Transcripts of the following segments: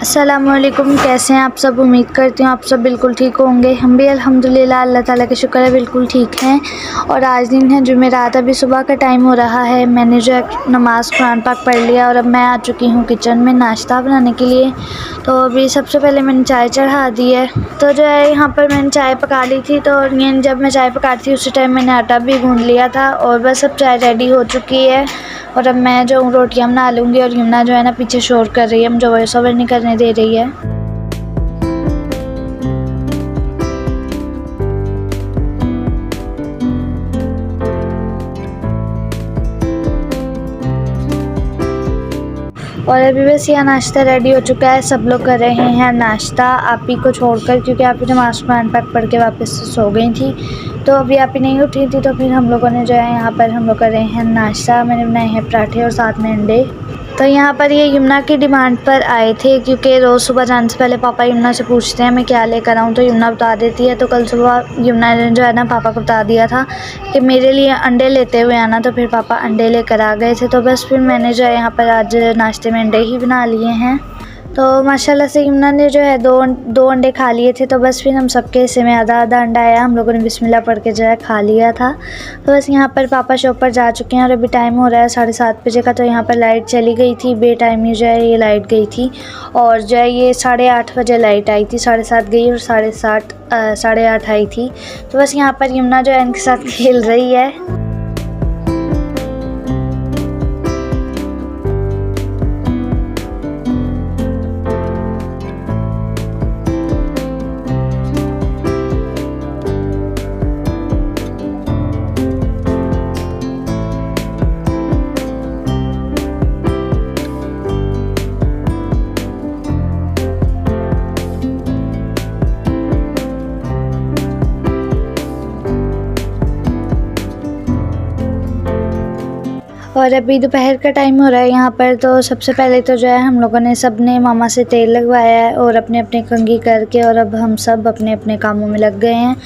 अस्सलामुअलैकुम, कैसे हैं आप सब। उम्मीद करती हूँ आप सब बिल्कुल ठीक होंगे। हम भी अल्हम्दुलिल्लाह अल्लाह ताला के शुक्र है बिल्कुल ठीक हैं। और आज दिन है जुमेरात, अभी सुबह का टाइम हो रहा है। मैंने जो है नमाज़ कुरान पाक पढ़ लिया और अब मैं आ चुकी हूँ किचन में नाश्ता बनाने के लिए। तो अभी सबसे पहले मैंने चाय चढ़ा दी है। तो जो है यहाँ पर मैंने चाय पका ली थी। तो ये जब मैं चाय पका रही थी उसी टाइम मैंने आटा भी गूँध लिया था और बस अब चाय रेडी हो चुकी है। और अब मैं जो रोटियां बना लूँगी और यमुना जो है ना पीछे शोर कर रही है, मुझे वॉइस ओवर नहीं करने दे रही है। और अभी बस यह नाश्ता रेडी हो चुका है। सब लोग कर रहे हैं नाश्ता आप ही को छोड़कर, क्योंकि आप ही नमाज़ कुरान पाक पढ़ के वापस सो गई थी। तो अभी आप ही नहीं उठी थी, तो फिर हम लोगों ने जो है यहाँ पर हम लोग कर रहे हैं नाश्ता। मैंने बनाए हैं पराठे और साथ में अंडे। तो यहाँ पर ये यमुना की डिमांड पर आए थे, क्योंकि रोज़ सुबह जाने से पहले पापा यमुना से पूछते हैं मैं क्या लेकर आऊँ, तो यमुना बता देती है। तो कल सुबह यमुना ने जो है ना पापा को बता दिया था कि मेरे लिए अंडे लेते हुए आना, तो फिर पापा अंडे लेकर आ गए थे। तो बस फिर मैंने जो है यहाँ पर आज नाश्ते में अंडे ही बना लिए हैं। तो माशाल्लाह से यमुना ने जो है दो अंडे खा लिए थे। तो बस फिर हम सबके हिस्से में आधा आधा अंडा आया, हम लोगों ने बिस्मिल्लाह पढ़ के जो है खा लिया था। तो बस यहाँ पर पापा शॉप पर जा चुके हैं और अभी टाइम हो रहा है 7:30 बजे का। तो यहाँ पर लाइट चली गई थी, बे टाइम ही जो है ये लाइट गई थी। और जो है ये 8:30 बजे लाइट आई थी, 7:30 गई और 8:30 आई थी। तो बस यहाँ पर यमुना जो है इनके साथ खेल रही है। और अभी दोपहर का टाइम हो रहा है यहाँ पर। तो सबसे पहले तो जो है हम लोगों ने सब ने मामा से तेल लगवाया है और अपने अपने कंघी करके, और अब हम सब अपने अपने कामों में लग गए हैं।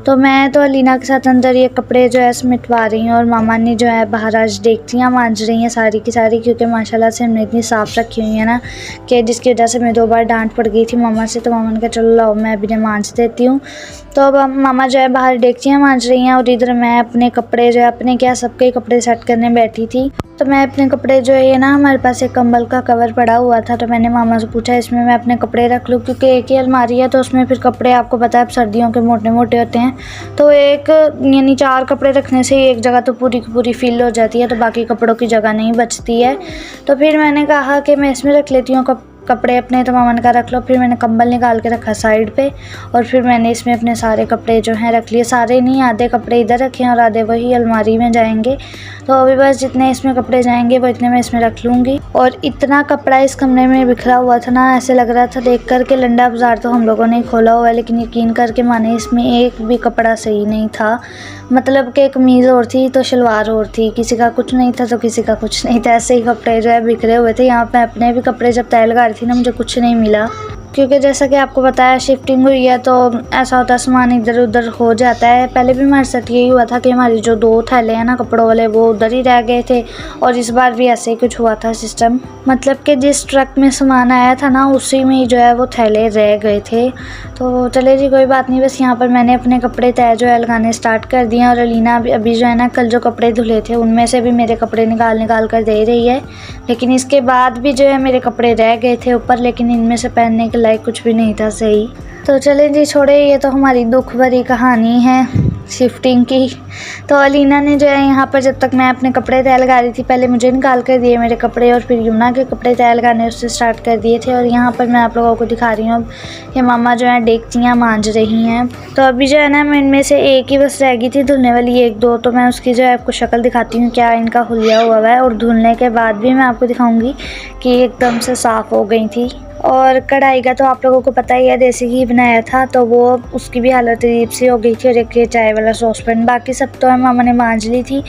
तो मैं तो अलीना के साथ अंदर ये कपड़े जो है समेटवा रही हूँ और मामा ने जो है बाहर आज डेगचियाँ मांज रही हैं सारी की सारी, क्योंकि माशाल्लाह से हमने इतनी साफ़ रखी हुई है ना कि जिसकी वजह से मैं 2 बार डांट पड़ गई थी मामा से। तो मामा ने कहा चलो लाओ मैं अभी मांज देती हूँ। तो अब मामा जो है बाहर डेगचियाँ मांज रही हैं और इधर मैं अपने कपड़े जो है अपने क्या सबके कपड़े सेट करने बैठी थी। तो मैं अपने कपड़े जो है ये ना हमारे पास एक कंबल का कवर पड़ा हुआ था, तो मैंने मामा से पूछा इसमें मैं अपने कपड़े रख लूँ, क्योंकि एक ही अलमारी है तो उसमें फिर कपड़े आपको पता है सर्दियों के मोटे मोटे होते हैं। तो एक यानी 4 कपड़े रखने से एक जगह तो पूरी की पूरी फिल हो जाती है, तो बाकी कपड़ों की जगह नहीं बचती है। तो फिर मैंने कहा कि मैं इसमें रख लेती हूँ कपड़े अपने। तो मामा ने कहा रख लो। फिर मैंने कंबल निकाल के रखा साइड पे और फिर मैंने इसमें अपने सारे कपड़े जो हैं रख लिए। सारे नहीं, आधे कपड़े इधर रखे हैं और आधे वही अलमारी में जाएंगे। तो अभी बस जितने इसमें कपड़े जाएंगे वो इतने मैं इसमें रख लूँगी। और इतना कपड़ा इस कमरे में बिखरा हुआ था ना, ऐसे लग रहा था देख कर के लंडा बाज़ार तो हम लोगों ने खोला हुआ है, लेकिन यकीन करके माने इसमें एक भी कपड़ा सही नहीं था। मतलब कि कमीज़ और थी तो शलवार और थी, किसी का कुछ नहीं था तो किसी का कुछ नहीं था, ऐसे ही कपड़े जो है बिखरे हुए थे। यहाँ पे अपने भी कपड़े जब तय लगा रही थी ना मुझे कुछ नहीं मिला, क्योंकि जैसा कि आपको पता है शिफ्टिंग हुई है तो ऐसा होता है सामान इधर उधर हो जाता है। पहले भी हमारे साथ यही हुआ था कि हमारी जो 2 थैले हैं ना कपड़ों वाले वो उधर ही रह गए थे, और इस बार भी ऐसे ही कुछ हुआ था सिस्टम। मतलब कि जिस ट्रक में सामान आया था ना उसी में ही जो है वो थैले रह गए थे। तो चले जी कोई बात नहीं। बस यहाँ पर मैंने अपने कपड़े तय जो है लगाने स्टार्ट कर दिए और अलीना अभी जो है ना कल जो कपड़े धुले थे उनमें से भी मेरे कपड़े निकाल कर दे रही है। लेकिन इसके बाद भी जो है मेरे कपड़े रह गए थे ऊपर, लेकिन इनमें से पहनने के लायक कुछ भी नहीं था सही। तो चले जी छोड़े, ये तो हमारी दुख भरी कहानी है शिफ्टिंग की। तो अलीना ने जो है यहाँ पर जब तक मैं अपने कपड़े तय लगा रही थी पहले मुझे निकाल कर दिए मेरे कपड़े और फिर यमुना के कपड़े तय लगाने उससे स्टार्ट कर दिए थे। और यहाँ पर मैं आप लोगों को दिखा रही हूँ अब ये मामा जो है डेगचियाँ मांज रही हैं। तो अभी जो है ना मैं इनमें से एक ही बस रह गई थी धुलने वाली, 1-2। तो मैं उसकी जो है आपको शक्ल दिखाती हूँ क्या इनका हुलिया हुआ है, और धुलने के बाद भी मैं आपको दिखाऊँगी कि एकदम से साफ़ हो गई थी। और कढ़ाई का तो आप लोगों को पता ही है, देसी घी बनाया था तो वो उसकी भी हालत अजीब सी हो गई थी। और एक ये चाय वाला सॉसपैन, बाकी सब तो है मामा ने मांज ली थी।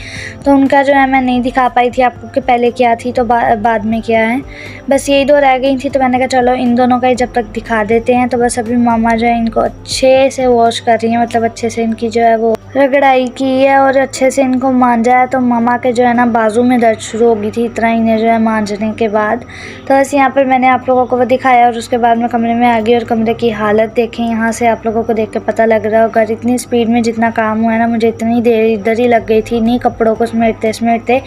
तो उनका जो है मैं नहीं दिखा पाई थी आपको कि पहले क्या थी तो बाद में क्या है। बस यही 2 रह गई थी, तो मैंने कहा चलो इन दोनों का ही जब तक दिखा देते हैं। तो बस अभी मामा जो है इनको अच्छे से वॉश कर रही हैं, मतलब अच्छे से इनकी जो है वो रगड़ाई की है और अच्छे से इनको मांजा है। तो मामा के जो है ना बाजू में दर्द शुरू हो गई थी इतना इन्हें जो है मांजने के बाद। तो बस यहाँ पर मैंने आप लोगों को वो दिखाया और उसके बाद मैं कमरे में आ गई और कमरे की हालत देखें। यहाँ से आप लोगों को देख के पता लग रहा होगा इतनी स्पीड में जितना काम हुआ है ना, मुझे इतनी देर इधर ही लग गई थी इन्हीं कपड़ों को समेटते समेटते।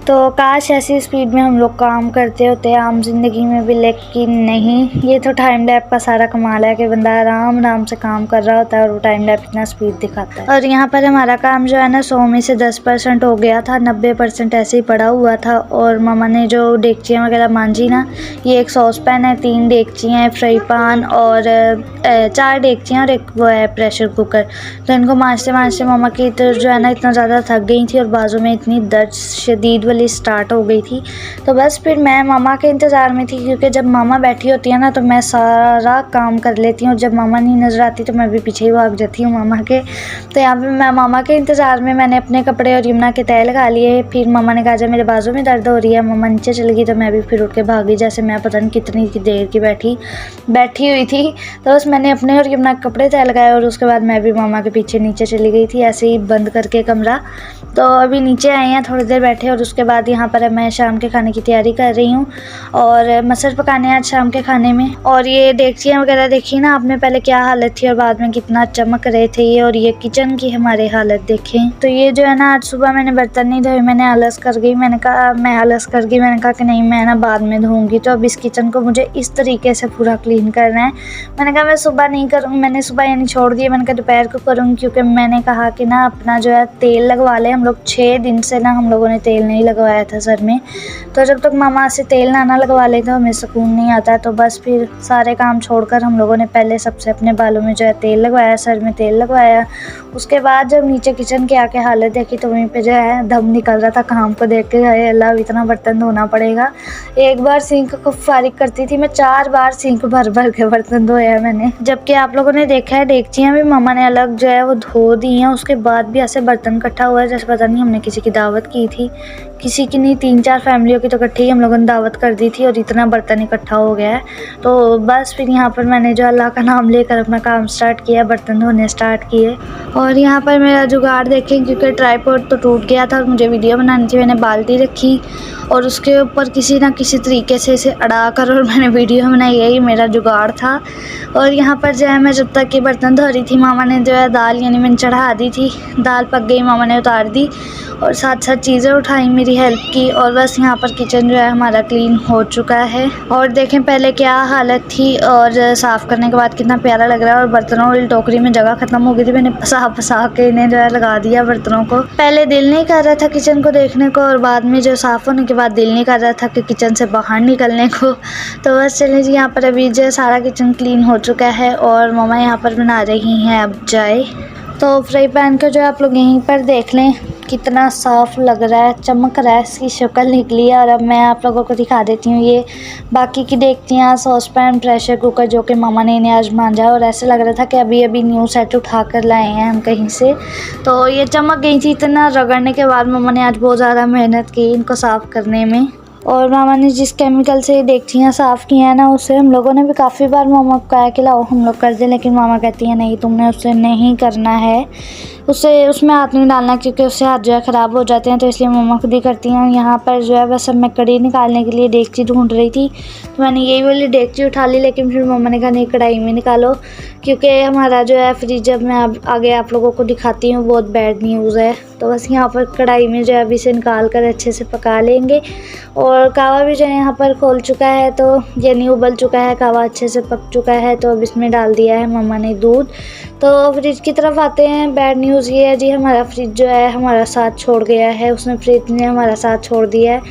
तो काश ऐसी स्पीड में हम लोग काम करते होते आम जिंदगी में भी, लेकिन नहीं। ये तो टाइम लैप का सारा कमाल है कि बंदा आराम आराम से काम कर रहा होता है और वो टाइम लैप इतना स्पीड दिखाता है। और यहाँ पर हमारा काम जो है ना 100 में से 10% हो गया था, 90% ऐसे ही पड़ा हुआ था। और मामा ने जो डेगचियाँ वगैरह मांजी ना, ये एक सॉस पैन है, 3 डेगचियाँ हैं, फ्राई पैन और 4 डेगचियाँ और एक वो है प्रेशर कुकर। तो इनको मांजते मांजते मामा की तो जो है ना इतना ज़्यादा थक गई थी और बाजू में इतनी दर्द शदीद स्टार्ट हो गई थी। तो बस फिर मैं मामा के इंतज़ार में थी, क्योंकि जब मामा बैठी होती है ना तो मैं सारा काम कर लेती हूँ। जब मामा नहीं नज़र आती तो मैं भी पीछे ही भाग जाती हूँ मामा के। तो यहाँ पे मैं मामा के इंतज़ार में मैंने अपने कपड़े और यमुना के तय लगा लिए। फिर मामा ने कहा जब मेरे बाजू में दर्द हो रही है, मामा नीचे चली गई तो मैं भी फिर उठ के भागी, जैसे मैं पता नहीं कितनी की देर की बैठी हुई थी। तो बस मैंने अपने और यमुना के कपड़े तय लगाए और उसके बाद मैं भी मामा के पीछे नीचे चली गई थी, ऐसे ही बंद करके कमरा। तो अभी नीचे आए हैं, थोड़ी देर बैठे और उसके बाद यहाँ पर मैं शाम के खाने की तैयारी कर रही हूँ और मटर पकाने आज शाम के खाने में। और ये डेगचियाँ वगैरह देखी ना आपने, पहले क्या हालत थी और बाद में कितना चमक रहे थे ये। और ये किचन की हमारे हालत देखें। तो ये जो है ना आज सुबह मैंने बर्तन नहीं धोए, मैंने आलस कर गई। मैंने कहा कि नहीं मैं ना बाद में धोऊंगी। तो अब इस किचन को मुझे इस तरीके से पूरा क्लीन करना है। मैंने कहा मैं सुबह नहीं करूँगी, मैंने सुबह यानी छोड़ दिया, मैंने कहा दोपहर को करूँगी, क्योंकि मैंने कहा कि ना अपना जो है तेल लगवा ले। हम लोग 6 दिन से ना हम लोगों ने तेल नहीं लगवाया था सर में। तो जब तक मामा से तेल ना लगवा ले तो हमें सुकून नहीं आता है। तो बस फिर सारे काम छोड़कर हम लोगों ने पहले सबसे अपने बालों में जो है तेल लगवाया, सर में तेल लगवाया। उसके बाद जब नीचे किचन की आके हालत देखी तो वहीं पे जो है दम निकल रहा था काम को देख के। हाय अल्लाह, इतना बर्तन धोना पड़ेगा। एक बार सिंक को फारिग करती थी मैं, 4 बार सिंक भर भर के बर्तन धोया है मैंने। जबकि आप लोगों ने देखा है डेगचियाँ भी मामा ने अलग जो है वो धो दी हैं। उसके बाद भी ऐसे बर्तन इकट्ठा हुआ है जैसे पता नहीं हमने किसी की दावत की थी। किसी की नहीं, 3-4 फैमिलियों की तो इकट्ठी ही हम लोगों ने दावत कर दी थी और इतना बर्तन इकट्ठा हो गया है। तो बस फिर यहाँ पर मैंने जो अल्लाह का नाम लेकर अपना काम स्टार्ट किया, बर्तन धोने स्टार्ट किए। और यहाँ पर मेरा जुगाड़ देखें, क्योंकि ट्राइपॉड तो टूट गया था और मुझे वीडियो बनानी थी। मैंने बाल्टी रखी और उसके ऊपर किसी ना किसी तरीके से इसे अड़ा कर और मैंने वीडियो बनाई, यही मेरा जुगाड़ था। और यहाँ पर जो है मैं जब तक कि बर्तन धो रही थी, मामा ने जो है दाल यानी मैंने चढ़ा दी थी, दाल पक गई, मामा ने उतार दी और साथ साथ चीज़ें उठाई, मेरी हेल्प की। और बस यहाँ पर किचन जो है हमारा क्लीन हो चुका है। और देखें पहले क्या हालत थी और साफ़ करने के बाद कितना प्यारा लग रहा है। और बर्तनों वाली टोकरी में जगह ख़त्म हो गई थी, मैंने फंसा के इन्हें जो है लगा दिया बर्तनों को। पहले दिल नहीं कर रहा था किचन को देखने को और बाद में जो साफ़ होने के बाद दिल नहीं कर रहा था कि किचन से बाहर निकलने को। तो बस चलिए जी, यहाँ पर अभी जो सारा किचन क्लीन हो चुका है और मामा यहाँ पर बना रही हैं अब चाय। तो फ्राई पैन का जो आप लोग यहीं पर देख लें कितना साफ़ लग रहा है, चमक रहा है, इसकी शक्ल निकली है। और अब मैं आप लोगों को दिखा देती हूँ ये बाकी की देखचियाँ, सॉस पैन, प्रेशर कुकर जो कि मामा ने इन्हें आज मांजा और ऐसे लग रहा था कि अभी अभी न्यू सेट उठा कर लाए हैं हम कहीं से। तो ये चमक गई थी, इतना रगड़ने के बाद मामा ने आज बहुत ज़्यादा मेहनत की इनको साफ़ करने में। और मामा ने जिस केमिकल से डेगचियाँ साफ़ की हैं ना, उससे हम लोगों ने भी काफ़ी बार मामा को कहा कि लाओ हम लोग कर दें, लेकिन मामा कहती हैं नहीं तुमने उससे नहीं करना है, उसमें हाथ नहीं डालना, क्योंकि उससे हाथ जो है ख़राब हो जाते हैं। तो इसलिए मामा खुद ही करती हैं। यहाँ पर जो है बस अब मैं कढ़ी निकालने के लिए डेगची ढूंढ रही थी, तो मैंने यही वाली डेगची उठा ली, लेकिन फिर मामा ने कहा नहीं कढ़ाई में निकालो, क्योंकि हमारा जो है फ्रिज जब मैं आगे आप लोगों को दिखाती हूँ बहुत बैड न्यूज़ है। तो बस यहाँ पर कढ़ाई में जो है अभी इसे निकाल कर अच्छे से पका लेंगे। और कावा भी जो है यहाँ पर खोल चुका है, तो यानी उबल चुका है, कावा अच्छे से पक चुका है। तो अब इसमें डाल दिया है मामा ने दूध। तो फ्रिज की तरफ आते हैं। बैड न्यूज़ ये है जी, हमारा फ्रिज जो है हमारा साथ छोड़ गया है, उसने फ्रिज ने हमारा साथ छोड़ दिया है,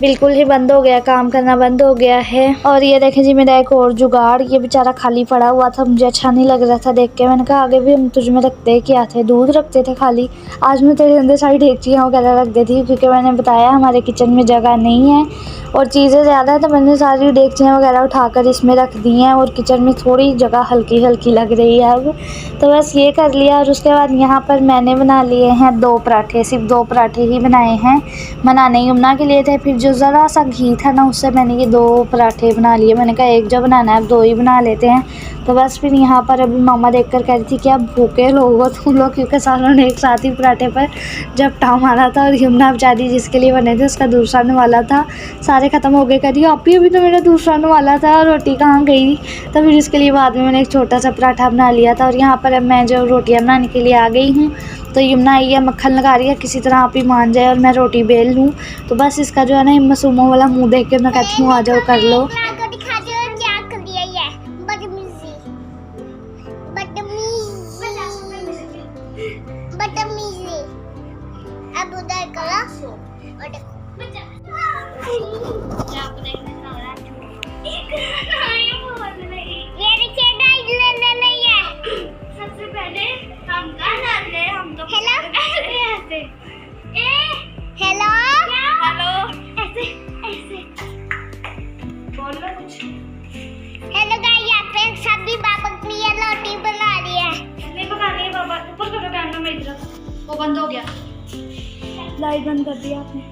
बिल्कुल ही बंद हो गया, काम करना बंद हो गया है। और ये देखें जी मेरा एक और जुगाड़, ये बेचारा खाली पड़ा हुआ था, मुझे अच्छा नहीं लग रहा था देख के। मैंने कहा आगे भी हम तुझ में रखते क्या थे, दूध रखते थे खाली, आज मैं तेरे अंदर सारी डेगचियाँ वगैरह रख देती हूँ, क्योंकि मैंने बताया हमारे किचन में जगह नहीं है और चीज़ें ज़्यादा है। तो मैंने सारी डेगचियाँ वगैरह उठाकर इसमें रख दी हैं और किचन में थोड़ी जगह हल्की हल्की लग रही है अब। तो बस ये कर लिया। और उसके बाद यहाँ पर मैंने बना लिए हैं 2 पराठे, सिर्फ 2 पराठे ही बनाए हैं, बनाने यमुना के लिए थे। फिर जो ज़रा सा घी था ना, उससे मैंने ये 2 पराठे बना लिए। मैंने कहा एक जो बनाना है अब 2 ही बना लेते हैं। तो बस फिर यहाँ पर अभी मामा देखकर कह रही थी कि आप भूखे लोग हो तुम लोग, क्योंकि सारों ने एक साथ ही पराठे पर झपटा मारा था। और यमुना बेचारी जिसके लिए बने थे उसका दूसरा वाला था, सारे ख़त्म हो गए। करी अभी तो मेरा दूसरा वाला था, रोटी कहाँ गई। तो फिर इसके लिए बाद में मैंने एक छोटा सा पराठा बना लिया था। और यहाँ पर अब मैं जो रोटियाँ बनाने के लिए आ गई हूँ। तो यमुना आई है, मक्खन लगा रही है, किसी तरह आप ही मान जाए और मैं रोटी बेल लूँ। तो बस इसका जो है ना मासूमों वाला मुँह देख के मैं कहती हूँ आ जाओ कर लो। अब उधर करो सबसे पहले हम गाना ले, हम तो हेलो ऐसे हेलो हेलो ऐसे ऐसे बोलो कुछ। हेलो गाइस, यहाँ पे सभी पापा के लिए रोटी बना रही है। नहीं पकानी है पापा, ऊपर करो कैमरा मेरी तरफ। वो बंद हो गया, लाइट बंद कर दिया आपने।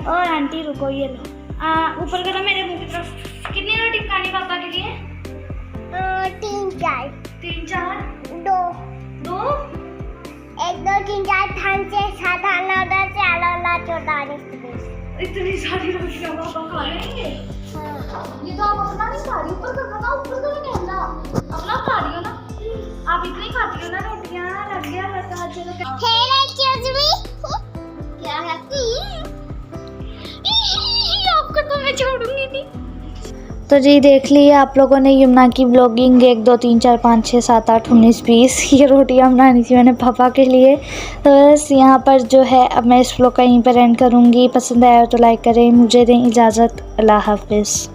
ओ आंटी रुको, ये लो ऊपर करो मेरे मुंह की तरफ। कितनी रोटी पकानी पापा के लिए? 3 4 दो 1 2 3 4 5 6 7 8 9 10 11 12 13 इतनी सारी रोटियां पापा खा लेंगे? ये तो आप अपना नहीं खा रही, ऊपर करो ना, ऊपर करो कैमरा। अपना खा रही हो ना आप, इतनी खाती हो ना रोटियां। लग गया लगा, चलो क्या है आपको तो मैं छोड़ूंगी नहीं। तो जी देख लिए आप लोगों ने यमुना की ब्लॉगिंग 1 2 3 4 5 6 7 8 19 20 ये रोटियां बनानी थी मैंने पापा के लिए। तो बस यहाँ पर जो है अब मैं इस व्लॉग का यहीं पर एंड करूँगी। पसंद आया तो लाइक करें। मुझे दें इजाज़त, अल्लाह हाफिज़।